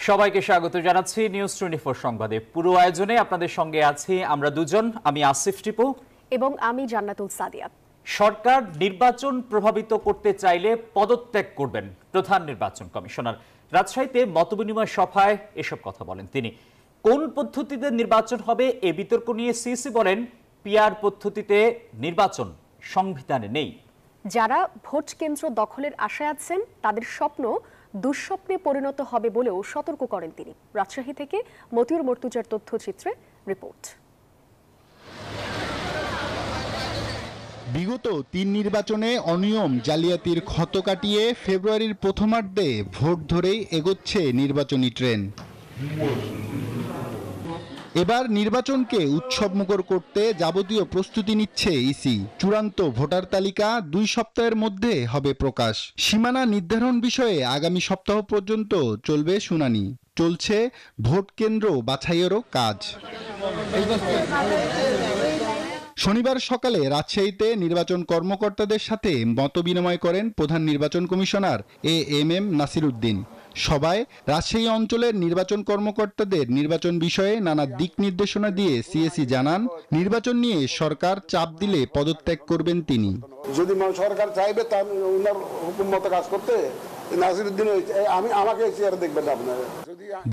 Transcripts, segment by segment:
সবাইকে স্বাগত জানাচ্ছি নিউজ 24 সংবাদে। পুরো আয়োজনে আপনাদের সঙ্গে আছি আমরা দুজন, আমি আসিফ টিপু এবং আমি জান্নাতুল সাদিয়া। সরকার নির্বাচন প্রভাবিত করতে চাইলে পদত্যাগ করবেন প্রধান নির্বাচন কমিশনার। রাজশাহীতে মতবিনিময় সভায় এসব কথা বলেন তিনি। কোন পদ্ধতিতে নির্বাচন হবে এ বিতর্ক নিয়ে সিসি বলেন, পিআর পদ্ধতিতে নির্বাচন সংবিধানে নেই। যারা ভোট কেন্দ্র দখলের আশায় আছেন তাদের স্বপ্ন দুঃস্বপ্নে পরিণত হবে বলেও সতর্ক করেন তিনি। রাজশাহী থেকে মতিউর মর্তুজার তথ্যচিত্রে রিপোর্ট। বিগত ৩ নির্বাচনে অনিয়ম জালিয়াতির ক্ষত কাটিয়ে ফেব্রুয়ারির প্রথমার্ধে ভোট ধরেই এগোচ্ছে নির্বাচনী ট্রেন। এবার নির্বাচনকে উৎসবমুখর করতে যাবতীয় প্রস্তুতি নিচ্ছে ইসি। চূড়ান্ত ভোটার তালিকা ২ সপ্তাহের মধ্যে হবে প্রকাশ। সীমানা নির্ধারণ বিষয়ে আগামী সপ্তাহ পর্যন্ত চলবে শুনানি। চলছে ভোট কেন্দ্র বাছাইয়েরও কাজ। শনিবার সকালে রাজশাহীতে নির্বাচন কর্মকর্তাদের সাথে মতবিনিময় করেন প্রধান নির্বাচন কমিশনার এএমএম নাসিরউদ্দিন। সভায় রাজশাহী অঞ্চলের নির্বাচন কর্মকর্তাদের নির্বাচন বিষয়ে নানা দিক নির্দেশনা দিয়ে সিএসি জানান, নির্বাচন নিয়ে সরকার চাপ দিলে পদত্যাগ করবেন তিনি। যদি সরকার চাইবে তার ওনার হুকুম মতো কাজ করতে, নাসিরউদ্দিন আমাকে চেয়ারে দেখবেন আপনারা।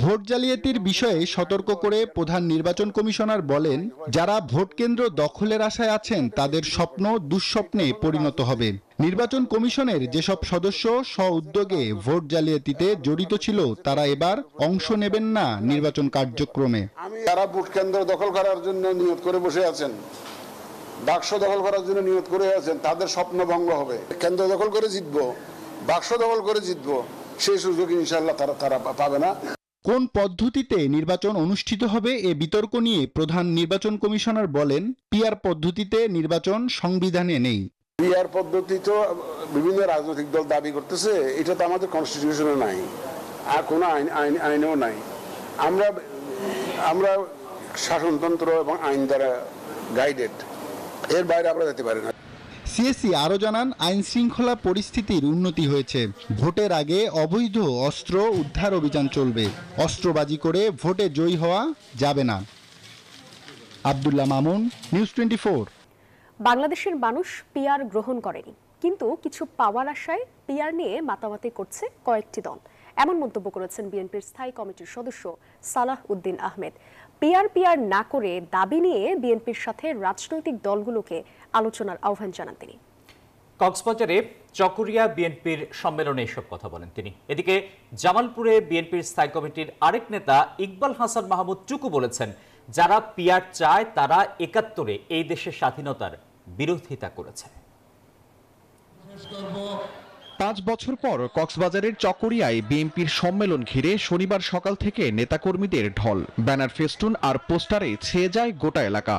ভোট জালিয়াতির বিষয়ে সতর্ক করে প্রধান নির্বাচন কমিশনার বলেন, যারা ভোট কেন্দ্র দখলের আশায় আছেন তাদের স্বপ্ন দুঃস্বপ্নে পরিণত হবে। নির্বাচন কমিশনের যেসব সদস্য স্ব-উদ্যোগে ভোট জালিয়াতিতে জড়িত ছিল তারা এবার অংশ নেবেন না নির্বাচন কার্যক্রমে। যারা ভোট কেন্দ্র দখল করার জন্য নিয়ত করে বসে আছেন, বাক্স দখল করার জন্য নিয়ত করে আছেন, তাদের স্বপ্ন ভঙ্গ হবে। কেন্দ্র দখল করে জিতবো, বাক্স দখল করে জিতবো, সেই সুযোগ ইনশাআল্লাহ তারা পাবে না। কোন পদ্ধতিতে নির্বাচন অনুষ্ঠিত হবে এ বিতর্ক নিয়ে প্রধান নির্বাচন কমিশনার বলেন, পিআর পদ্ধতিতে নির্বাচন সংবিধানে নেই। পিআর পদ্ধতি তো বিভিন্ন রাজনৈতিক দল দাবি করতেছে, এটা তো আমাদের কনস্টিটিউশনে নাই, আর কোনো আইনেও নাই। আমরা শাসনতন্ত্র এবং আইন দ্বারা গাইডেড, এর বাইরে আমরা যেতে পারি না। সিএসি আরও জানান, আইন শৃঙ্খলা পরিস্থিতির উন্নতি হয়েছে। ভোটের আগে অবৈধ অস্ত্র উদ্ধার অভিযান চলবে। অস্ত্রবাজি করে ভোটে জয়ী হওয়া যাবে না। আব্দুল্লাহ মামুন, নিউজ 24। বাংলাদেশের মানুষ পিআর গ্রহণ করেনি, কিন্তু কিছু পাওয়ার আশায় পিআর নিয়ে মাতামাতি করছে কয়েকটি দল। এমন মন্তব্য করেছেন বিএনপির স্থায়ী কমিটির সদস্য সালাহ উদ্দিন আহমেদ। পিআর না করে দাবি নিয়ে বিএনপির সাথে রাজনৈতিক দলগুলোকে আলোচনার আহ্বান জানান তিনি। কক্সবাজারে চকরিয়া বিএনপির সম্মেলনে এসব কথা বলেন তিনি। এদিকে জামালপুরে বিএনপির স্থায়ী কমিটির আরেক নেতা ইকবাল হাসান মাহমুদ টুকু বলেছেন, যারা পিআর চায় তারা ৭১-এ এই দেশের স্বাধীনতার বিরোধিতা করেছে। ৫ বছর পর কক্সবাজারের চকরিয়ায় বিএনপির সম্মেলন ঘিরে শনিবার সকাল থেকে নেতাকর্মীদের ঢল। ব্যানার, ফেস্টুন আর পোস্টারে ছেয়ে যায় গোটা এলাকা।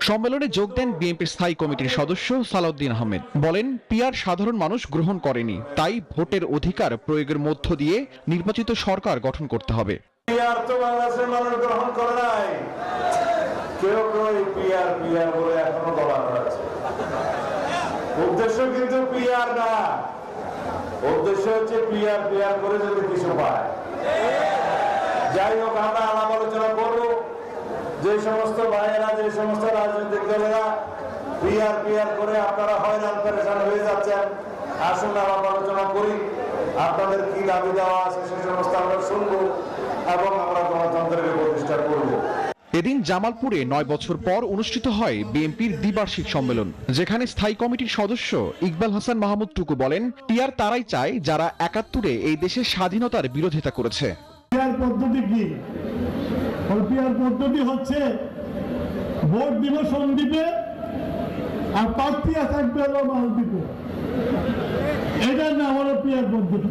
সম্মেলনে যোগ দেন বিএনপির স্থায়ী কমিটির সদস্য সালাউদ্দিন আহমেদ। বলেন, পিআর সাধারণ মানুষ গ্রহণ করেনি, তাই ভোটের অধিকার প্রয়োগের মধ্য দিয়ে নির্বাচিত সরকার গঠন করতে হবে। পিআর তো বাংলাদেশের মানুষ গ্রহণ করে নাই, কেউ পিআর বলে এখনো বলা হচ্ছে। উদ্দেশ্য কিন্তু পিআর না, উদ্দেশ্য হচ্ছে পিআর করে যদি কিছু পায়। যাই হোক, আমরা আলাপ আলোচনা করবো। যে সমস্ত ভাইয়েরা, যে সমস্ত রাজনৈতিক দলেরা পিআর করে আপনারা হয়রান পেরেশান হয়ে যাচ্ছেন, আসুন আলাপ আলোচনা করি। আপনাদের কি দাবি দেওয়া আছে সে সমস্ত আমরা শুনবো এবং আমরা গণতন্ত্রের প্রতিষ্ঠা করবো। এদিন জামালপুরে ৯ বছর পর অনুষ্ঠিত হয় বিএনপির দ্বিবার্ষিক সম্মেলন, যেখানে স্থায়ী কমিটির সদস্য ইকবাল হাসান মাহমুদ টুকু বলেন, পিআর তারাই চায় যারা ৭১-এ এই দেশের স্বাধীনতার বিরোধিতা করেছে। পিআর পদ্ধতি কি? পিআর পদ্ধতি হচ্ছে ভোট দিব সন্দ্বীপে, আর প্রার্থী থাকবে হলো মালদ্বীপে। এটার নাম হলো পিআর পদ্ধতি।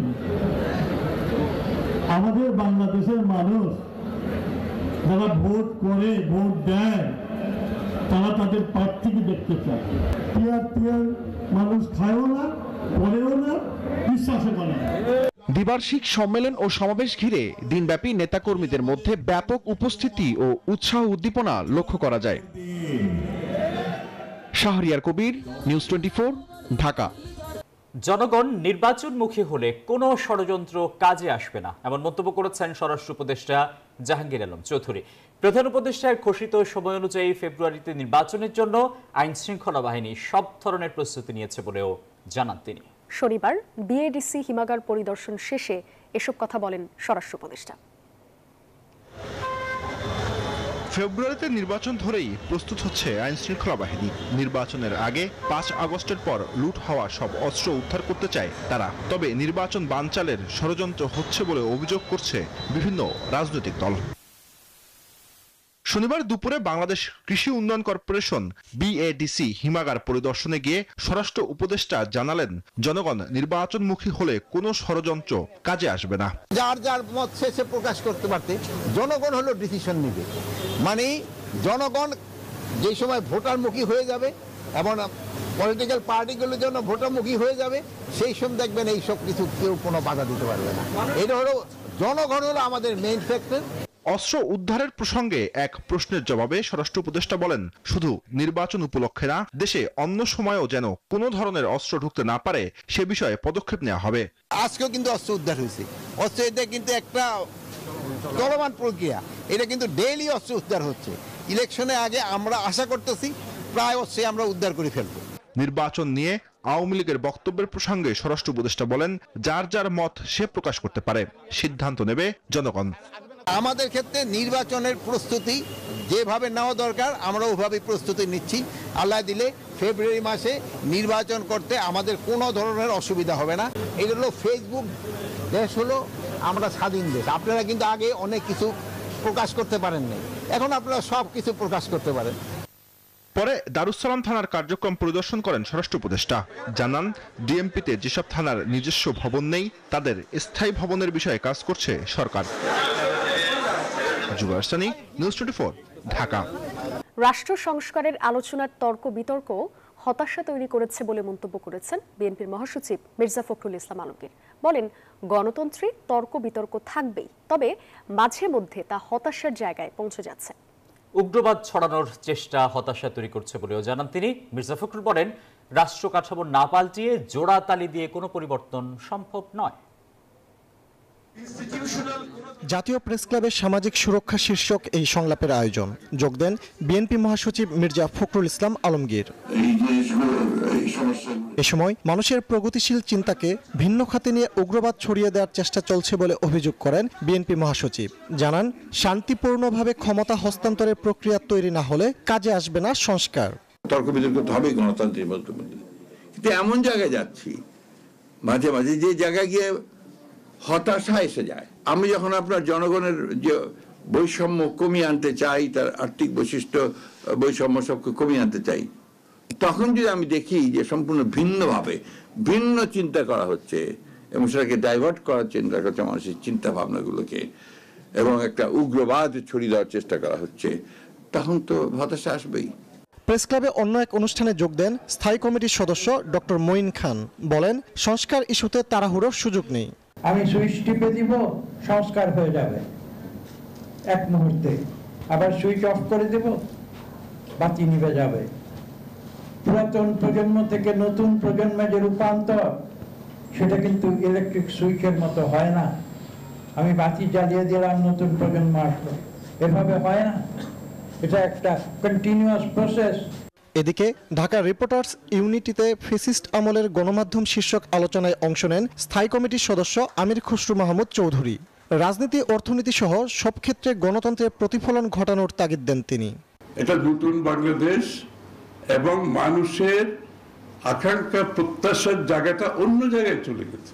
আমাদের বাংলাদেশের মানুষ যারা ভোট করে, ভোট দেয়, তারা তাদের প্রার্থীকে দেখতে চায়। পিআর মানুষ খায়ও না, করেও না, বিশ্বাসও করে না। দ্বিবার্ষিক সম্মেলন ও সমাবেশ ঘিরে দিনব্যাপী নেতাকর্মীদের মধ্যে ব্যাপক উপস্থিতি ও উৎসাহ উদ্দীপনা লক্ষ্য করা যায়। শাহরিয়ার কবির, নিউজ 24, ঢাকা। জনগণ নির্বাচনমুখী হলে কোনো ষড়যন্ত্র কাজে আসবে না, এমন মন্তব্য করেছেন স্বরাষ্ট্র উপদেষ্টা জাহাঙ্গীর আলম চৌধুরী। প্রধান উপদেষ্টার ঘোষিত সময় অনুযায়ী ফেব্রুয়ারিতে নির্বাচনের জন্য আইন শৃঙ্খলা বাহিনী সব ধরনের প্রস্তুতি নিয়েছে বলেও জানান তিনি। শনিবার বিএডিসি হিমাগার পরিদর্শন শেষে এসব কথা বলেন স্বরাষ্ট্র উপদেষ্টা। ফেব্রুয়ারিতে নির্বাচন ধরেই প্রস্তুত হচ্ছে আইন শৃঙ্খলা বাহিনী। নির্বাচনের আগে 5 আগস্টের পর লুট হওয়া সব অস্ত্র উদ্ধার করতে চায় তারা। তবে নির্বাচন বানচালের ষড়যন্ত্র হচ্ছে বলে অভিযোগ করছে বিভিন্ন রাজনৈতিক দল। শনিবার দুপুরে বাংলাদেশ কৃষি উন্নয়ন কর্পোরেশন বিএডিসি হিমাগার পরিদর্শনে গিয়ে স্বরাষ্ট্র উপদেষ্টা জানালেন, জনগণ নির্বাচনমুখী হলে কোনো ষড়যন্ত্র কাজে আসবে না। যার যার মত শেষে প্রকাশ করতে পারতে, জনগণ হলো ডিসিশন নিবে। মানে জনগণ যে সময় ভোটারমুখী হয়ে যাবে এবং পলিটিক্যাল পার্টিগুলো যেন ভোটারমুখী হয়ে যাবে, সেই সময় দেখবেন এই সব কিছু কেউ কোনো বাধা দিতে পারবে না। এটা হলো জনগণ হলো আমাদের মেইন ফ্যাক্টর। অস্ত্র উদ্ধারের প্রসঙ্গে এক প্রশ্নের জবাবে স্বরাষ্ট্র উপদেষ্টা বলেন, শুধু নির্বাচন উপলক্ষে না, দেশে অন্য সময়ও যেন কোনো ধরনের অস্ত্র ঢুকতে না পারে সে বিষয়ে পদক্ষেপ নেওয়া হবে। আজকেও কিন্তু অস্ত্র উদ্ধার হয়েছে। অস্ত্র এটা কিন্তু একটা চলমান প্রক্রিয়া, এটা কিন্তু ডেইলি অস্ত্র উদ্ধার হচ্ছে। ইলেকশনের আগে আমরা আশা করতেছি প্রায় অস্ত্র আমরা উদ্ধার করে ফেলবো। নির্বাচন নিয়ে আওয়ামী লীগের বক্তব্যের প্রসঙ্গে স্বরাষ্ট্র উপদেষ্টা বলেন, যার যার মত সে প্রকাশ করতে পারে, সিদ্ধান্ত নেবে জনগণ। আমাদের ক্ষেত্রে নির্বাচনের প্রস্তুতি যেভাবে নেওয়া দরকার আমরা ওভাবে প্রস্তুতি নিচ্ছি। আল্লাহ দিলে ফেব্রুয়ারি মাসে নির্বাচন করতে আমাদের কোনো ধরনের অসুবিধা হবে না। এটা হলো ফেসবুক দেশ, হলো আমরা স্বাধীন দেশ। আপনারা কিন্তু আগে অনেক কিছু প্রকাশ করতে পারেন নাই, এখন আপনারা সব কিছু প্রকাশ করতে পারেন। পরে দারুসালাম থানার কার্যক্রম পরিদর্শন করেন স্বরাষ্ট্র উপদেষ্টা। জানান, ডিএমপিতে যেসব থানার নিজস্ব ভবন নেই তাদের স্থায়ী ভবনের বিষয়ে কাজ করছে সরকার। নিউজ 24, ঢাকা। রাষ্ট্র সংস্কারের আলোচনার তর্ক বিতর্ক হতাশা তৈরি করেছে বলে মন্তব্য করেছেন বিএনপির মহাসচিব মির্জা ফখরুল ইসলাম আলমগীর। বলেন, গণতন্ত্রে তর্ক বিতর্ক থাকবেই, তবে মাঝে মধ্যে তা হতাশার জায়গায় পৌঁছে যাচ্ছে। উগ্রবাদ ছড়ানোর চেষ্টা হতাশা তৈরি করছে বলেও জানান তিনি। মির্জা ফখরুল বলেন, রাষ্ট্র কাঠামো না পাল্টিয়ে জোড়া তালি দিয়ে কোনো পরিবর্তন সম্ভব নয়। জাতীয় প্রেস ক্লাবের সামাজিক সুরক্ষা শীর্ষক এই সংলাপের আয়োজন যোগ দেন বিএনপি মহাসচিব মির্জা ফখরুল ইসলাম আলমগীর। এ সময় মানুষের প্রগতিশীল চিন্তাকে ভিন্ন খাতে নিয়ে উগ্রবাদ ছড়িয়ে দেওয়ার চেষ্টা চলছে বলে অভিযোগ করেন বিএনপি মহাসচিব। জানান, শান্তিপূর্ণভাবে ক্ষমতা হস্তান্তরের প্রক্রিয়া তৈরি না হলে কাজে আসবে না সংস্কার। তর্ক বিতর্ক তো হবেই গণতন্ত্রের মধ্যে, কিন্তু এমন জায়গায় যাচ্ছি মাঝে মাঝে যে জায়গায় গিয়ে হতাশা এসে যায়। আমি যখন আপনার জনগণের যে বৈষম্য কমিয়ে আনতে চাই, তার আর্থিক বৈশিষ্ট্য বৈষম্য সবকে কমিয়ে আনতে চাই, তখন যদি আমি দেখি যে সম্পূর্ণ ভিন্নভাবে ভিন্ন চিন্তা করা হচ্ছে এবং সেটাকে ডাইভার্ট করার চিন্তা করছে মানুষের চিন্তা ভাবনাগুলোকে, এবং একটা উগ্রবাদ ছড়িয়ে দেওয়ার চেষ্টা করা হচ্ছে, তখন তো হতাশা আসবেই। প্রেস ক্লাবে অন্য এক অনুষ্ঠানে যোগ দেন স্থায়ী কমিটির সদস্য ডক্টর মঈন খান। বলেন, সংস্কার ইস্যুতে তাড়াহুড়োর সুযোগ নেই। আমি সুইচ টিপে দিব, সংস্কার হয়ে যাবে এক মুহূর্তে, আবার সুইচ অফ করে দেব, বাতি নিভে যাবে। পুরাতন প্রজন্ম থেকে নতুন প্রজন্মে যে রূপান্তর, সেটা কিন্তু ইলেকট্রিক সুইচের মতো হয় না। আমি বাতি জ্বালিয়ে দিলাম, নতুন প্রজন্ম আসলো, এভাবে হয় না। এটা একটা কন্টিনিউয়াস প্রসেস। এদিকে ঢাকা রিপোর্টার্স ইউনিটিতে ফেসিস্ট আমলের গণমাধ্যম শীর্ষক আলোচনায় অংশ নেন স্থায়ী কমিটির সদস্য আমির খসরু মাহমুদ চৌধুরী। রাজনীতি, অর্থনীতি সহ সব ক্ষেত্রে গণতন্ত্রের প্রতিফলন ঘটানোর তাগিদ দেন তিনি। এটা নতুন বাংলাদেশ এবং মানুষের আকাঙ্ক্ষা প্রত্যাশার জায়গাটা অন্য জায়গায় চলে গেছে।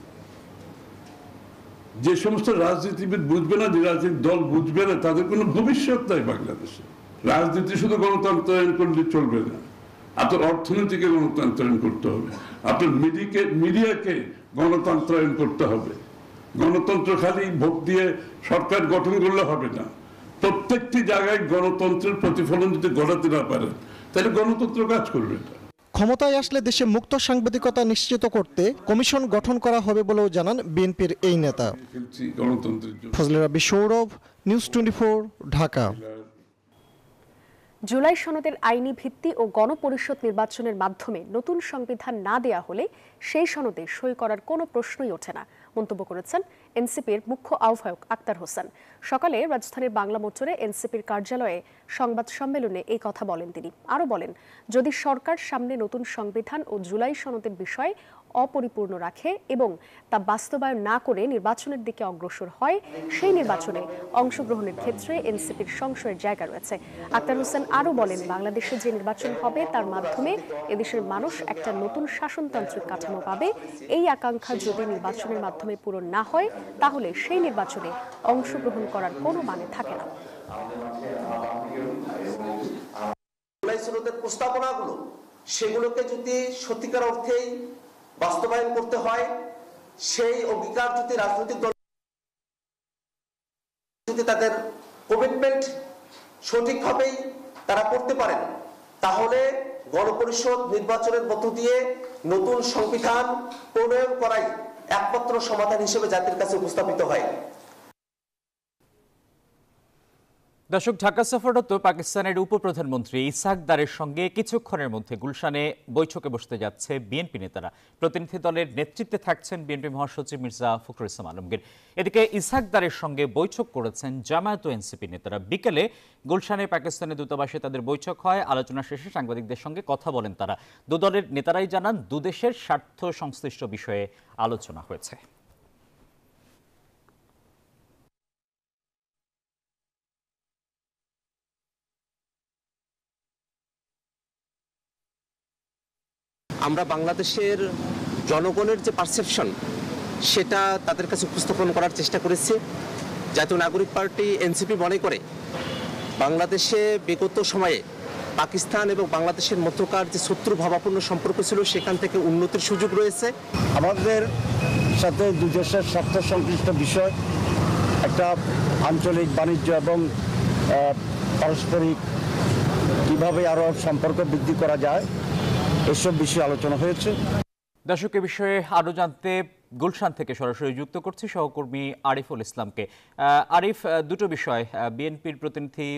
যে সমস্ত রাজনীতিবিদ বুঝবে না, যে রাজনৈতিক দল বুঝবে না, তাদের কোনো ভবিষ্যৎ নাই বাংলাদেশে। রাজনীতি শুধু গণতন্ত্রায়ন করলে চলবে না, আপনার অর্থনীতিকে গণতন্ত্রায়ন করতে হবে, আপনার মিডিয়াকে গণতন্ত্রায়ন করতে হবে। গণতন্ত্র খালি ভোট দিয়ে সরকার গঠন করলে হবে না, প্রত্যেকটি জায়গায় গণতন্ত্রের প্রতিফলন যদি ঘটাতে না পারেন তাহলে গণতন্ত্র কাজ করবে না। ক্ষমতায় আসলে দেশে মুক্ত সাংবাদিকতা নিশ্চিত করতে কমিশন গঠন করা হবে বলেও জানান বিএনপির এই নেতা। ফজলে রাব্বি সৌরভ, নিউজ 24, ঢাকা। জুলাই সনদের আইনি ভিত্তি ও গণপরিষদ নির্বাচনের মাধ্যমে নতুন সংবিধান না দেয়া হলে সেই সনদে সই করার কোনো প্রশ্নই ওঠে না মন্তব্য করেছেন এনসিপির মুখ্য আহ্বায়ক আক্তার হোসেন। সকালে রাজধানীর বাংলা মোটরে এনসিপির কার্যালয়ে সংবাদ সম্মেলনে এই কথা বলেন তিনি। আরও বলেন, যদি সরকার সামনে নতুন সংবিধান ও জুলাই সনদের বিষয় অপরিপূর্ণ রাখে এবং তা বাস্তবায়ন না করে নির্বাচনের দিকে অগ্রসর হয়, সেই নির্বাচনে অংশগ্রহণের ক্ষেত্রে এনসিপির সংশয়ের জায়গা রয়েছে। আক্তার হোসেন আরও বলেন, বাংলাদেশে যে নির্বাচন হবে তার মাধ্যমে এদেশের মানুষ একটা নতুন শাসনতান্ত্রিক কাঠামো পাবে। এই আকাঙ্ক্ষা যদি নির্বাচনের মাধ্যমে পূরণ না হয়, তাহলে সেই নির্বাচনে অংশগ্রহণ করার কোনো মানে থাকে না। প্রস্তাবনাগুলো সেগুলোকে যদি সত্যিকার অর্থেই বাস্তবায়ন করতে হয়, সেই অঙ্গীকার যদি রাজনৈতিক দল যদি তাদের কমিটমেন্ট সঠিকভাবেই তারা করতে পারেন, তাহলে গণপরিষদ নির্বাচনের মধ্য দিয়ে নতুন সংবিধান প্রণয়ন করাই একমাত্র সমাধান হিসেবে জাতির কাছে উপস্থাপিত হয়। দর্শক, ঢাকা সফররত পাকিস্তানের উপপ্রধানমন্ত্রী ইসহাক দারের সঙ্গে কিছুক্ষণের মধ্যে গুলশানে বৈঠকে বসতে যাচ্ছে বিএনপি নেতারা। প্রতিনিধি দলের নেতৃত্বে থাকছেন বিএনপি মহাসচিব মির্জা ফখরুল ইসলাম আলমগীর। এদিকে ইসহাক দারের সঙ্গে বৈঠক করেছেন জামায়াত ও এনসিপি নেতারা। বিকেলে গুলশানে পাকিস্তানের দূতাবাসে তাদের বৈঠক হয়। আলোচনা শেষে সাংবাদিকদের সঙ্গে কথা বলেন তারা। দু দলের নেতারাই জানান, দুদেশের স্বার্থ সংশ্লিষ্ট বিষয়ে আলোচনা হয়েছে। আমরা বাংলাদেশের জনগণের যে পারসেপশন, সেটা তাদের কাছে উপস্থাপন করার চেষ্টা করেছি। জাতীয় নাগরিক পার্টি এনসিপি মনে করে বাংলাদেশে বিগত সময়ে পাকিস্তান এবং বাংলাদেশের মধ্যকার যে শত্রু ভাবাপন্ন সম্পর্ক ছিল, সেখান থেকে উন্নতির সুযোগ রয়েছে। আমাদের সাথে দুই দেশের স্বার্থ সংশ্লিষ্ট বিষয়, একটা আঞ্চলিক বাণিজ্য এবং পারস্পরিক কীভাবে আরও সম্পর্ক বৃদ্ধি করা যায়, এসব বিষয়ে আলোচনা হয়েছে। দর্শক, এ বিষয়ে আরো জানতে গুলশান থেকে সরাসরি যুক্ত করছি সহকর্মী আরিফুল ইসলামকে। আরিফ, দুটো বিষয়, বিএনপির প্রতিনিধি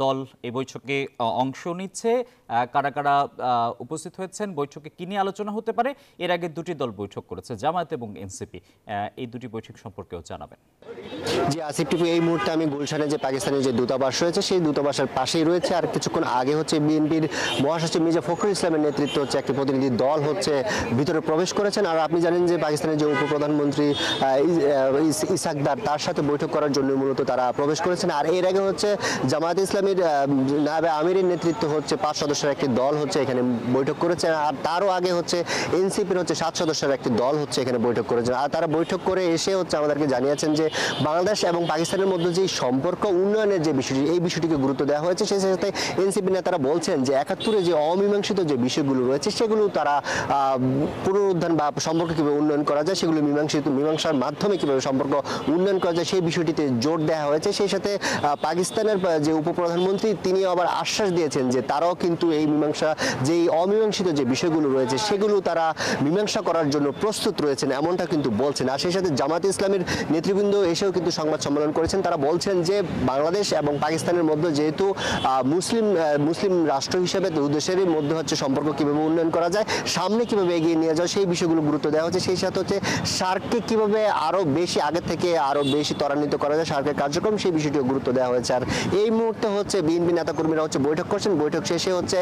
দল এই বৈঠকে অংশ নিচ্ছে, কারা কারা উপস্থিত হয়েছেন, বৈঠকে কি নিয়ে আলোচনা হতে পারে? এর আগে দুটি দল বৈঠক করেছে, জামায়াত এবং এনসিপি। এই দুটি বৈঠক সম্পর্কেও জানাবেন। জি আসিফ টিপু, এই মুহূর্তে আমি গুলশানে যে পাকিস্তানের যে দূতাবাস রয়েছে সেই দূতাবাসের পাশেই রয়েছে। আর কিছুক্ষণ আগে হচ্ছে বিএনপির মহাসচিব মির্জা ফখরুল ইসলামের নেতৃত্বে হচ্ছে একটি প্রতিনিধি দল হচ্ছে ভিতরে প্রবেশ করেছেন। আর আপনি জানেন যে পাকিস্তানের যে উপপ্রধানমন্ত্রী ইসহাক দার, তার সাথে বৈঠক করার জন্য মূলত তারা প্রবেশ করেছেন। আর এর আগে হচ্ছে জামায়াত ইসলামীর নায়েবে আমিরের নেতৃত্বে হচ্ছে 5 সদস্যের একটি দল হচ্ছে এখানে বৈঠক করেছে। আর তারও আগে হচ্ছে এনসিপির হচ্ছে 7 সদস্যের একটি দল হচ্ছে এখানে বৈঠক করেছেন। আর তারা বৈঠক করে এসে হচ্ছে আমাদেরকে জানিয়েছেন যে বাংলাদেশ এবং পাকিস্তানের মধ্যে যে সম্পর্ক উন্নয়নের যে বিষয়টি, এই বিষয়টিকে গুরুত্ব দেওয়া হয়েছে। সেই সাথে এনসিপি নেতারা বলছেন যে 71-এ যে অমীমাংসিত যে বিষয়গুলো রয়েছে সেগুলো তারা পুনরুদ্ধার বা সম্পর্ক কীভাবে উন্নয়ন করা যায়, সেগুলো মীমাংসার মাধ্যমে কীভাবে সম্পর্ক উন্নয়ন করা যায় সেই বিষয়টিতে জোর দেওয়া হয়েছে। সেই সাথে পাকিস্তানের যে উপপ্রধানমন্ত্রী তিনি আবার আশ্বাস দিয়েছেন যে তারাও কিন্তু এই মীমাংসা, যেই অমীমাংসিত যে বিষয়গুলো রয়েছে সেগুলো তারা মীমাংসা করার জন্য প্রস্তুত রয়েছেন, এমনটা কিন্তু বলছেন। আর সেই সাথে জামায়াত ইসলামের নেতৃবৃন্দ এসেও কিন্তু সংবাদ সম্মেলন করেছেন। তারা বলছেন যে বাংলাদেশ এবং পাকিস্তানের মধ্যে যেহেতু মুসলিম রাষ্ট্র হিসেবে দু দেশেরই মধ্যে হচ্ছে সম্পর্ক কীভাবে উন্নয়ন করা যায়, সামনে কীভাবে এগিয়ে নিয়ে যাওয়া, সেই বিষয়গুলো গুরুত্ব দেওয়া হচ্ছে। সেই সাথে হচ্ছে সার্ককে কীভাবে আরও বেশি আগে থেকে আরও বেশি ত্বরান্বিত করা যায়, সার্কের কার্যক্রম, সেই বিষয়টিও গুরুত্ব দেওয়া হয়েছে। আর এই মুহূর্তে হচ্ছে বিএনপি নেতাকর্মীরা হচ্ছে বৈঠক করছেন। বৈঠক শেষে হচ্ছে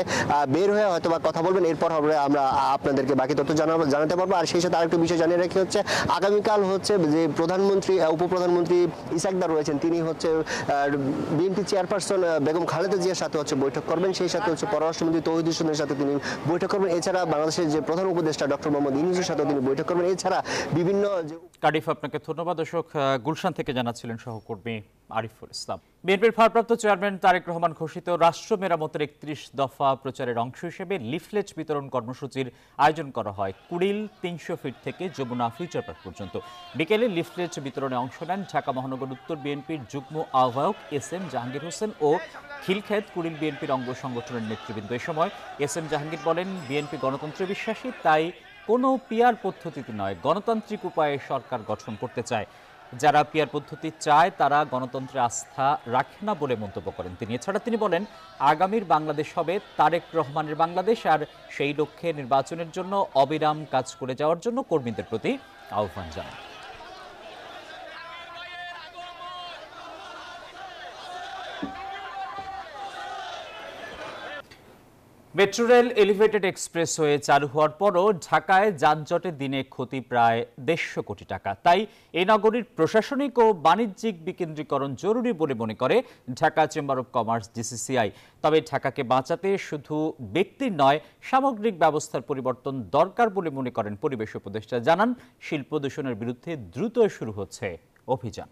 বের হয়ে হয়তো বা কথা বলবেন, এরপর হবে আমরা আপনাদেরকে বাকি তথ্য জানাতে পারবো। আর সেই সাথে আরেকটা বিষয় জানিয়ে রাখি হচ্ছে আগামীকাল হচ্ছে যে উপপ্রধানমন্ত্রী ইসহাক দার রয়েছেন, তিনি হচ্ছে বিএনপি চেয়ারপারসন বেগম খালেদা জিয়ার সাথে হচ্ছে বৈঠক করবেন। সেই সাথে হচ্ছে পররাষ্ট্রমন্ত্রী তৌহিদ হোসেনের সাথে তিনি বৈঠক করবেন। এছাড়া বাংলাদেশের যে প্রধান উপদেষ্টা ডক্টর মোহাম্মদ ইউনূসের সাথে তিনি বৈঠক করবেন। এছাড়া বিভিন্ন কার্ডিফ, আপনাকে ধন্যবাদ। দর্শক, গুলশান থেকে জানাচ্ছিলেন সহকর্মী আরিফুল ইসলাম। বিএনপির ভারপ্রাপ্ত চেয়ারম্যান তারেক রহমান ঘোষিত রাষ্ট্র মেরামতের 31 দফা প্রচারের অংশ হিসেবে লিফলেট বিতরণ কর্মসূচির আয়োজন করা হয় কুড়িল 300 ফিট থেকে যমুনা ফিউচার পার্ক পর্যন্ত। বিকেলে লিফলেট বিতরণে অংশ নেন ঢাকা মহানগর উত্তর বিএনপির যুগ্ম আহ্বায়ক SM জাহাঙ্গীর হোসেন ও খিলক্ষেত কুড়িল বিএনপির অঙ্গ সংগঠনের নেতৃবৃন্দ। এ সময় SM জাহাঙ্গীর বলেন, বিএনপি গণতন্ত্রে বিশ্বাসী, তাই কোনো পিআর পদ্ধতিতে নয়, গণতান্ত্রিক উপায়ে সরকার গঠন করতে চায়। যারা পিআর পদ্ধতি চায় তারা গণতন্ত্রে আস্থা রাখে না বলে মন্তব্য করেন তিনি। এছাড়া তিনি বলেন, আগামীর বাংলাদেশ হবে তারেক রহমানের বাংলাদেশ, আর সেই লক্ষ্যে নির্বাচনের জন্য অবিরাম কাজ করে যাওয়ার জন্য কর্মীদের প্রতি আহ্বান জানান। মেট্রো রেল এলিভেটেড এক্সপ্রেসওয়ে চালু হওয়ার পরও ঢাকায় যানজটে দিনে ক্ষতি প্রায় 150 কোটি টাকা। তাই এই নগরীর প্রশাসনিক ও বাণিজ্যিক বিকেন্দ্রীকরণ জরুরি বলে মনে করে Dhaka chamber of commerce DCCI। তবে ঢাকাকে বাঁচাতে শুধু ব্যক্তির নয়, সামগ্রিক ব্যবস্থার পরিবর্তন দরকার বলে মনে করেন পরিবেশ উপদেষ্টা। জানান, শিল্প দূষণের বিরুদ্ধে দ্রুত শুরু হচ্ছে অভিযান।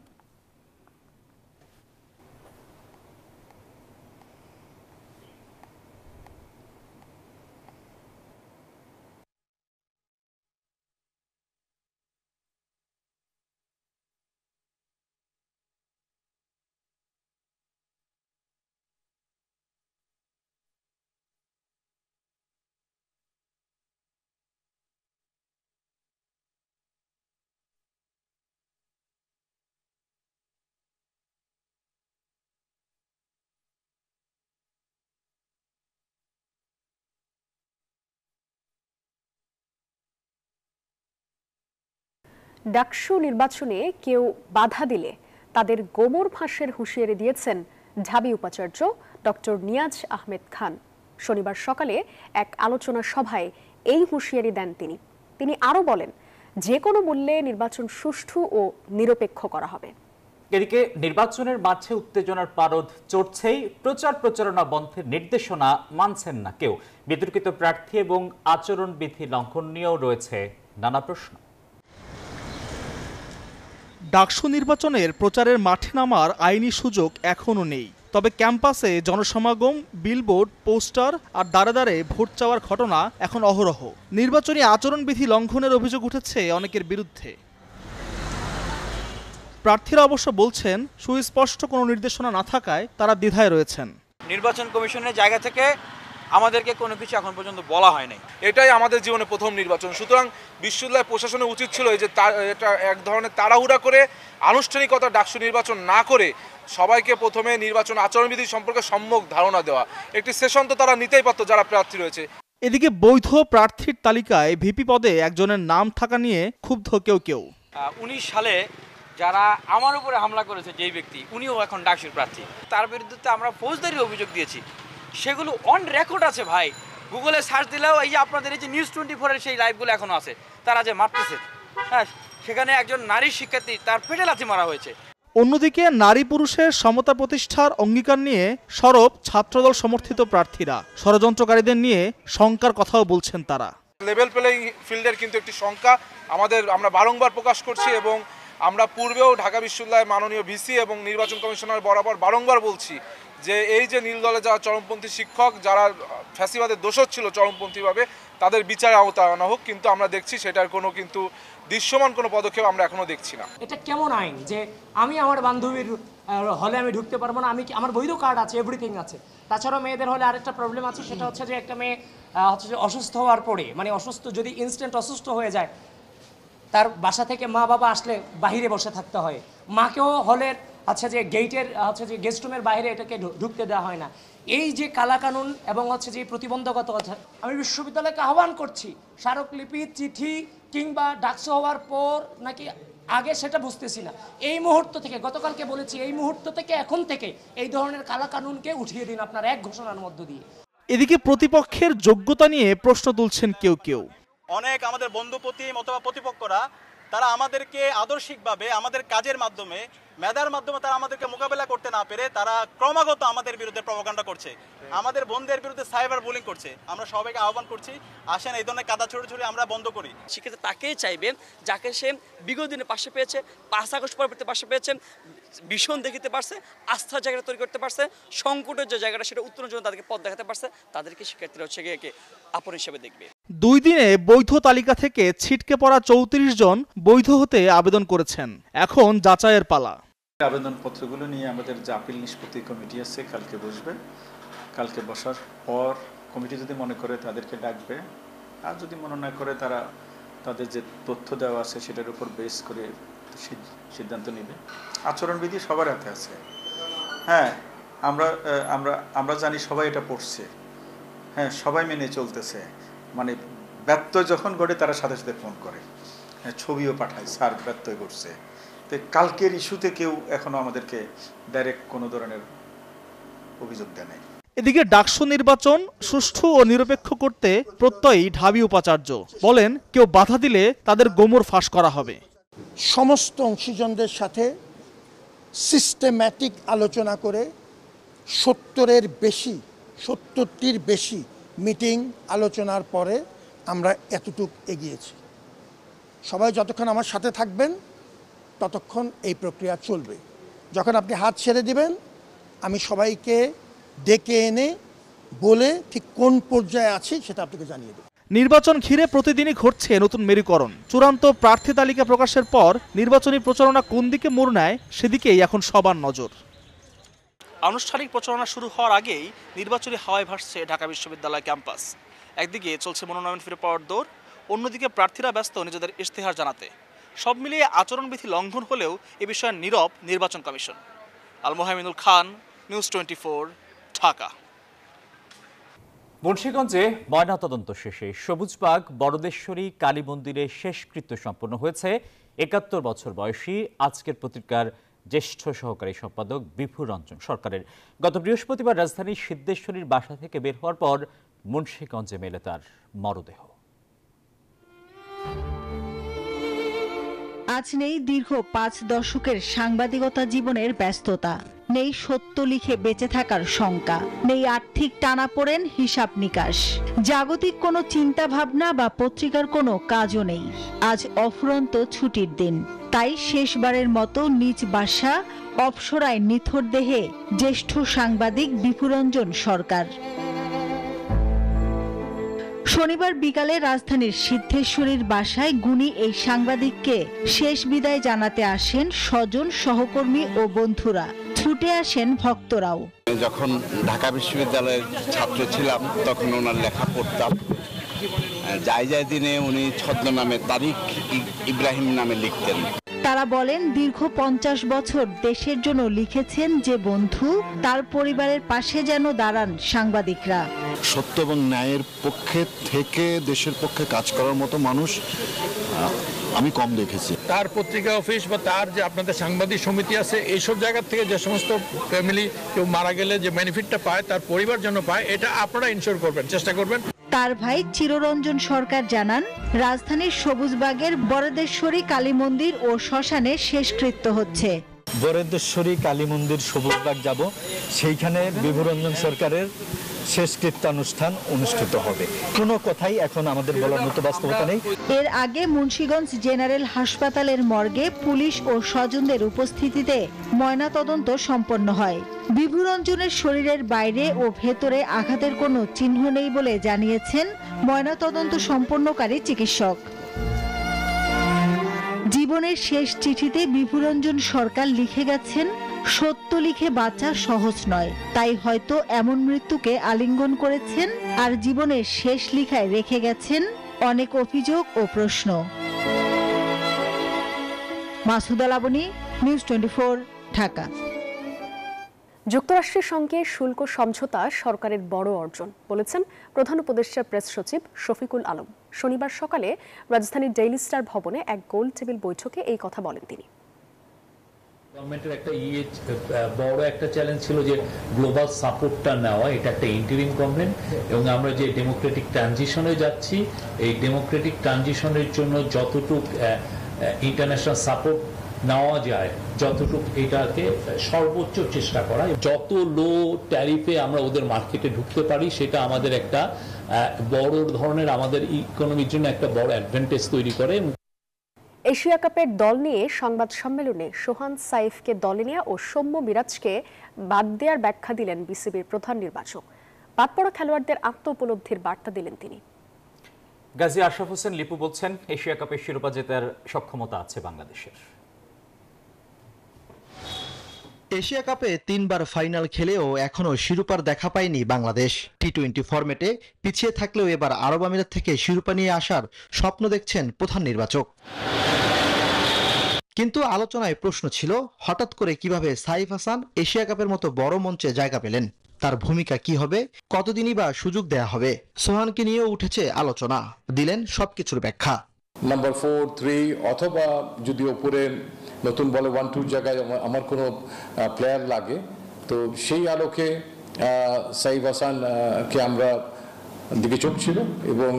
ডাকসু নির্বাচনে কেউ বাধা দিলে তাদের গোমর ফাঁসের হুঁশিয়ারি দিয়েছেন ঢাবি উপাচার্য ডক্টর নিয়াজ আহমেদ খান। শনিবার সকালে এক আলোচনা সভায় এই হুঁশিয়ারি দেন তিনি। তিনি আরও বলেন, যে কোনো মূল্যে নির্বাচন সুষ্ঠু ও নিরপেক্ষ করা হবে। এদিকে নির্বাচনের মাঠে উত্তেজনার পারদ চড়ছেই, প্রচার প্রচারণা বন্ধের নির্দেশনা মানছেন না কেউ। বিতর্কিত প্রার্থী এবং আচরণবিধি লঙ্ঘন নিয়েও রয়েছে নানা প্রশ্ন। ডাকসু নির্বাচনের প্রচারের মাঠে নামার আইনি সুযোগ এখনও নেই। তবে ক্যাম্পাসে জনসমাগম, বিলবোর্ড, পোস্টার আর দ্বারে দ্বারে ভোট চাওয়ার ঘটনা এখন অহরহ। নির্বাচনী আচরণবিধি লঙ্ঘনের অভিযোগ উঠেছে অনেকের বিরুদ্ধে। প্রার্থীরা অবশ্য বলছেন, সুস্পষ্ট কোনো নির্দেশনা না থাকায় তারা দ্বিধায় রয়েছেন। নির্বাচন কমিশনের জায়গা থেকে আমাদেরকে কোনো কিছু এখন পর্যন্ত বলা হয় নাই। এটাই আমাদের জীবনে প্রথম নির্বাচন, সুতরাং বিশ্ববিদ্যালয় প্রশাসনের উচিত ছিল যে এটা এক ধরনের তাড়াহুড়া করে আনুষ্ঠানিকতা ডাকসু নির্বাচন না করে সবাইকে প্রথমে নির্বাচন আচরণবিধি সম্পর্কে সম্যক ধারণা দেওয়া। একটি সেশন তো তারা নিতেই পারতো যারা প্রার্থী রয়েছে। এদিকে বৈধ প্রার্থীর তালিকায় ভিপি পদে একজনের নাম থাকা নিয়ে ক্ষুব্ধ কেউ কেউ। 19 সালে যারা আমার উপরে হামলা করেছে যেই ব্যক্তি, উনিও এখন ডাকসুর প্রার্থী। তার বিরুদ্ধে আমরা ফৌজদারি অভিযোগ দিয়েছি, সেগুলো অন রেকর্ড আছে ভাই। গুগলে সার্চ দিলেও এই যে আপনাদের এই যে নিউজ 24-এর সেই লাইভগুলো এখনো আছে। তারা যে মারতেছে, হ্যাঁ, সেখানে একজন নারী শিক্ষার্থী তার পেটে লাথি মারা হয়েছে। অন্যদিকে নারী পুরুষের সমতা প্রতিষ্ঠার অঙ্গীকার নিয়ে সরব ছাত্রদল সমর্থিত প্রার্থীরা। ষড়যন্ত্রকারীদের নিয়ে শঙ্কার কথাও বলছেন তারা। লেভেল প্লেইং ফিল্ডের কিন্তু একটি শঙ্কা আমরা বারংবার প্রকাশ করছি এবং আমরা পূর্বেও ঢাকা বিশ্ববিদ্যালয়ের মাননীয় ভিসি এবং নির্বাচন কমিশনার বরাবর বারংবার বলছি যে এই যে নীল দলে যারা চরমপন্থী শিক্ষক, যারা ফ্যাসিবাদের দোষর ছিল চরমপন্থীভাবে, তাদের বিচারে আওতায় আনা হোক। কিন্তু আমরা দেখছি সেটার কোনো কিন্তু দৃশ্যমান কোনো পদক্ষেপ আমরা এখনো দেখছি না। এটা কেমন আইন যে আমি আমার বান্ধবীর হলে আমি ঢুকতে পারবো না? আমার বৈধ কার্ড আছে, এভরিথিং আছে। তাছাড়াও মেয়েদের হলে আরেকটা প্রবলেম আছে, সেটা হচ্ছে যে একটা মেয়ে হচ্ছে যে অসুস্থ হওয়ার পরে, মানে অসুস্থ যদি ইনস্ট্যান্ট অসুস্থ হয়ে যায়, তার বাসা থেকে মা বাবা আসলে বাহিরে বসে থাকতে হয়। মাকেও হলের যে গেটের যে গেস্ট রুমের বাইরে এটাকে ঢুকতে দেওয়া হয় না। এই যে কালাকানুন এবং যে প্রতিবন্ধকতা, আমি বিশ্ববিদ্যালয়কে আহ্বান করছি, স্মারকলিপি, চিঠি কিংবা ডাকসু হওয়ার পর নাকি আগে সেটা বুঝতেছি না, এই মুহূর্ত থেকে, গতকালকে বলেছি, এই মুহূর্ত থেকে এখন থেকে এই ধরনের কালাকানুনকে উঠিয়ে দিন আপনার এক ঘোষণার মধ্য দিয়ে। এদিকে প্রতিপক্ষের যোগ্যতা নিয়ে প্রশ্ন তুলছেন কেউ কেউ। অনেক আমাদের বন্ধুপ্রতিম অথবা প্রতিপক্ষরা তারা আমাদেরকে আদর্শিকভাবে আমাদের কাজের মাধ্যমে, মেধার মাধ্যমে তারা আমাদেরকে মোকাবেলা করতে না পেরে তারা ক্রমাগত আমাদের বিরুদ্ধে প্রপাগান্ডা করছে, আমাদের বন্ধুদের বিরুদ্ধে সাইবার বুলিং করছে। আমরা সবাইকে আহ্বান করছি, আসেন এই ধরনের কাদা ছড়ি আমরা বন্ধ করি। সেক্ষেত্রে তাকেই চাইবেন যাকে সে বিগত দিনে পাশে পেয়েছে, 5 আগস্ট পরবর্তী পাশে পেয়েছেন, ভীষণ দেখিতে পারছে, আস্থার জায়গাটা তৈরি করতে পারছে, সংকটের যে জায়গাটা সেটা উত্তরণের জন্য তাদেরকে পথ দেখাতে পারছে, তাদেরকে শিক্ষার্থীরা হচ্ছে গিয়ে আপন হিসেবে দেখবে। 2 দিনে বৈধ তালিকা থেকে ছিটকে পড়া 34 জন বৈধ হতে আবেদন করেছেন। এখন যাচাইয়ের পালা। আবেদনপত্রগুলো নিয়ে আমাদের যে আপিল নিষ্পত্তি কমিটি আছে কালকে বসবে। কালকে বসার পর কমিটি যদি মনে করে তাদেরকে ডাকবে, আর যদি মনে না করে তারা তাদের যে তথ্য দেওয়া আছে সেটার উপর বেস করে সিদ্ধান্ত নেবে। আচরণবিধি সবার হাতে আছে। হ্যাঁ, আমরা জানি সবাই এটা পড়ছে, হ্যাঁ সবাই মেনে চলতেছে। মানে ব্যত্যয় যখন ঘটে তারা সাথে সাথে ফোন করে, হ্যাঁ ছবিও পাঠায়, স্যার ব্যত্যয় ঘটছে। তো কালকের ইস্যুতে কেউ এখনো আমাদেরকে ডাইরেক্ট কোনো ধরনের অভিযোগ দেয় নাই। এদিকে ডাকসু নির্বাচন সুষ্ঠু ও নিরপেক্ষ করতে প্রত্যয়ী ঢাবি উপাচার্য বলেন, কেউ বাধা দিলে তাদের গোমর ফাঁস করা হবে। সমস্ত অংশীজনদের সাথে সিস্টেম্যাটিক আলোচনা করে 70টির বেশি মিটিং আলোচনার পরে আমরা এতটুক এগিয়েছি। সবাই যতক্ষণ আমার সাথে থাকবেন ততক্ষণ এই প্রক্রিয়া চলবে। যখন আপনি হাত ছেড়ে দিবেন আমি সবাইকে ডেকে এনে বলে ঠিক কোন পর্যায়ে আছি সেটা আপনাকে জানিয়ে দেব। নির্বাচন ঘিরে প্রতিদিনই ঘটছে নতুন মেরুকরণ। চূড়ান্ত প্রার্থী তালিকা প্রকাশের পর নির্বাচনী প্রচারণা কোন দিকে মোড় নেয় সেদিকেই এখন সবার নজর। আনুষ্ঠানিক প্রচারণা শুরু হওয়ার আগেই নির্বাচনী হাওয়ায় ভাসছে ঢাকা বিশ্ববিদ্যালয় ক্যাম্পাস। একদিকে চলছে মনোনয়ন ফিরে পাওয়ার দৌড়, অন্যদিকে প্রার্থীরা ব্যস্ত নিজেদের ইশতেহার জানাতে। সব মিলিয়ে আচরণবিধি লঙ্ঘন হলেও এ বিষয়ে নীরব নির্বাচন কমিশন। আল মোহামিনুল খান, নিউজ 24, ঢাকা। মুন্সিগঞ্জে ময়নাতদন্ত শেষে সবুজবাগ বড়দেশ্বরী কালী মন্দিরে শেষকৃত্য সম্পন্ন হয়েছে ৭১ বছর বয়সী আজকের পত্রিকার জ্যেষ্ঠ সহকারী সম্পাদক বিভু রঞ্জন সরকারের। গত বৃহস্পতিবার রাজধানীর সিদ্ধেশ্বরীর বাসা থেকে বের হওয়ার পর মুন্সিগঞ্জে মেলে তার মরদেহ। আজ নেই দীর্ঘ 5 দশকের সাংবাদিকতা জীবনের ব্যস্ততা, নেই সত্য লিখে বেঁচে থাকার শঙ্কা, নেই আর্থিক টানাপোড়েন, হিসাব নিকাশ, জাগতিক কোনো চিন্তা ভাবনা বা পত্রিকার কোনো কাজও নেই। আজ অফুরন্ত ছুটির দিন, তাই শেষবারের মতো নিজ বাসা অপসরায় নিথর দেহে জ্যেষ্ঠ সাংবাদিক বিভুরঞ্জন সরকার। শনিবার বিকালে রাজধানীর সিদ্ধেশ্বরীর বাসায় গুণী এই সাংবাদিককে শেষ বিদায় জানাতে আসেন স্বজন, সহকর্মী ও বন্ধুরা। ছুটে আসেন ভক্তরাও। যখন ঢাকা বিশ্ববিদ্যালয়ের ছাত্র ছিলাম তখন ওনার লেখা পড়তাম। যায় দিনে উনি ছদ্মনামে তারিক ইব্রাহিম নামে লিখতেন। তারা বলেন, দীর্ঘ 50 বছর দেশের জন্য লিখেছেন যে বন্ধু, তার পরিবারের পাশে যেন দাঁড়ান সাংবাদিকরা। সত্য এবং ন্যায়ের পক্ষে থেকে দেশের পক্ষে কাজ করার মতো মানুষ আমি কম দেখেছি। তার পত্রিকা অফিস বা তার যে আপনাদের সাংবাদিক সমিতি আছে, এইসব জায়গা থেকে যে সমস্ত ফ্যামিলি কেউ মারা গেলে যে বেনিফিটটা পায় তার পরিবার জন্য পায়, এটা আপনারা ইনশিওর করবেন, চেষ্টা করবেন। তার ভাই চিররঞ্জন সরকার জানান, রাজধানীর সবুজবাগের বরদেশ্বরী কালী মন্দির ও শ্মশানে শেষকৃত্য হচ্ছে। বরদেশ্বরী কালী মন্দির সবুজবাগ যাব, সেইখানে বিভুরঞ্জন সরকারের শেষকৃত্যানুষ্ঠান অনুষ্ঠিত হবে। কোনো কথাই এখন আমাদের বলার মতো বাস্তবতা নেই। এর আগে মুন্সিগঞ্জ জেনারেল হাসপাতালের মর্গে পুলিশ ও স্বজনদের উপস্থিতিতে ময়নাতদন্ত সম্পন্ন হয়। বিভুরঞ্জনের শরীরের বাইরে ও ভেতরে আঘাতের কোনো চিহ্ন নেই বলে জানিয়েছেন ময়নাতদন্ত সম্পন্নকারী চিকিৎসক। জীবনের শেষ চিঠিতে বিভুরঞ্জন সরকার লিখে গেছেন, সত্য লিখে বাঁচা সহজ নয়, তাই হয়তো এমন মৃত্যুকে আলিঙ্গন করেছেন আর জীবনের শেষ লিখায় রেখে গেছেন অনেক অভিযোগ ও প্রশ্ন। মাসুদা লাবনী, নিউজ 24, ঢাকা। যুক্তরাষ্ট্রের সঙ্গে শুল্ক সমঝোতা সরকারের বড় অর্জন বলেছেন প্রধান উপদেষ্টা প্রেস সচিব শফিকুল আলম। শনিবার সকালে রাজধানীর ডেইলি স্টার ভবনে এক গোল টেবিল বৈঠকে এই কথা বলেন তিনি। গভর্নমেন্টের একটা বড় একটা চ্যালেঞ্জ ছিল যে গ্লোবাল সাপোর্টটা নেওয়া, এটা একটা ইন্টারিম গভর্নমেন্ট, এবং আমরা যে ডেমোক্রেটিক ট্রানজিশনে যাচ্ছি, এই ডেমোক্রেটিক ট্রানজিশনের জন্য যতটুক ইন্টারন্যাশনাল সাপোর্ট নেওয়া যায়, যতটুক এটাকে সর্বোচ্চ চেষ্টা করা, যত লো ট্যারিফে আমরা ওদের মার্কেটে ঢুকতে পারি, সেটা আমাদের একটা বড় ধরনের আমাদের ইকোনমির জন্য একটা বড় অ্যাডভান্টেজ তৈরি করে। এশিয়া কাপের দল নিয়ে সংবাদ সম্মেলনে সোহান সাইফকে দলে নেওয়া ও সৌম্য মিরাজকে বাদ দেওয়ার ব্যাখ্যা দিলেন বিসিবির প্রধান নির্বাচক। বাদ পড়া খেলোয়াড়দের আত্ম উপলব্ধির বার্তা দিলেন তিনি। গাজী আশরাফ হোসেন লিপু বলছেন, এশিয়া কাপের শিরোপা জেতার সক্ষমতা আছে বাংলাদেশের। এশিয়া কাপে 3 বার ফাইনাল খেলেও এখনো শিরোপার দেখা পায়নি বাংলাদেশ। টি-20 ফরম্যাটে পিছিয়ে থাকলেও এবার আরব আমিরাত থেকে শিরোপা নিয়ে আসার স্বপ্ন দেখছেন প্রধান নির্বাচক। কিন্তু আলোচনায় প্রশ্ন ছিল হঠাৎ করে কিভাবে সাইফ হাসান এশিয়া কাপের মতো বড় মঞ্চে জায়গা পেলেন, তার ভূমিকা কি হবে, কতদিনই বা সুযোগ দেয়া হবে। সোহানকে নিয়েও উঠেছে আলোচনা, দিলেন সবকিছুর ব্যাখ্যা। নাম্বার 4, 3 অথবা যদি ওপরে নতুন বলে 1-2 জায়গায় আমার কোনো প্লেয়ার লাগে, তো সেই আলোকে সাইফ হাসানকে আমরা দিকে চোখ ছিল এবং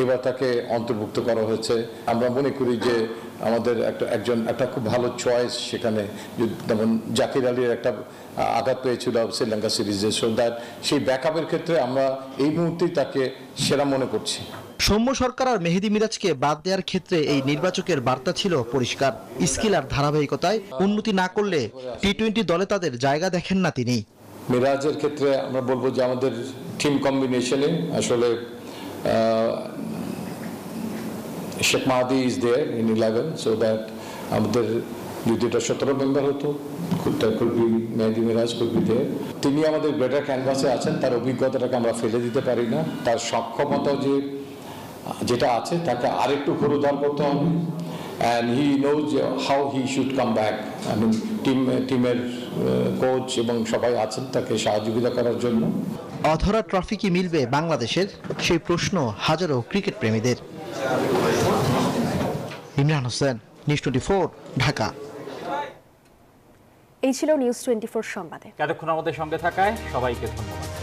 এবার তাকে অন্তর্ভুক্ত করা হয়েছে। আমরা মনে করি যে আমাদের একটা খুব ভালো চয়েস সেখানে, যেমন জাকির আলীর একটা আঘাত পেয়েছিল শ্রীলঙ্কা সিরিজে, সো দ্যাট সেই ব্যাকআপের ক্ষেত্রে আমরা এই মুহূর্তেই তাকে সেরা মনে করছি। সৌম্য সরকার আর মেহেদী মিরাজকে বাদ দেওয়ার ক্ষেত্রে এই নির্বাচকের বার্তা ছিল পরিষ্কার। স্কিল আর ধারাবাহিকতায় উন্নতি না করলে টি-20 দলে তাদের জায়গা দেখেন না তিনি। মিরাজের ক্ষেত্রে আমরা বলবো যে আমাদের টিম কম্বিনেশনে আসলে Sheikh Mahadi is there in 11, so that আমাদের যদি এটা 17 মেম্বার হতো, Mehedi Miraj could be there. তিনি আমাদের গ্রেটার ক্যানভাসে আছেন, তার অভিজ্ঞতাটাকে আমরা ফেলে দিতে পারি না। তার সক্ষমতা যেটা আছে তাকে আরেকটু পুনরুদ্ধার করতে হবে, and he knows how he should come back. টিমের কোচ এবং সবাই আছেন তাকে সহযোগিতা করার জন্য। অধরা ট্রফি কি মিলবে বাংলাদেশের, সেই প্রশ্ন হাজারো ক্রিকেট প্রেমীদের। ইমরান হোসেন, নিউজ 24, ঢাকা। এই ছিল নিউজ 24 সংবাদে। এতক্ষণ আমাদের সঙ্গে থাকায় সবাইকে ধন্যবাদ।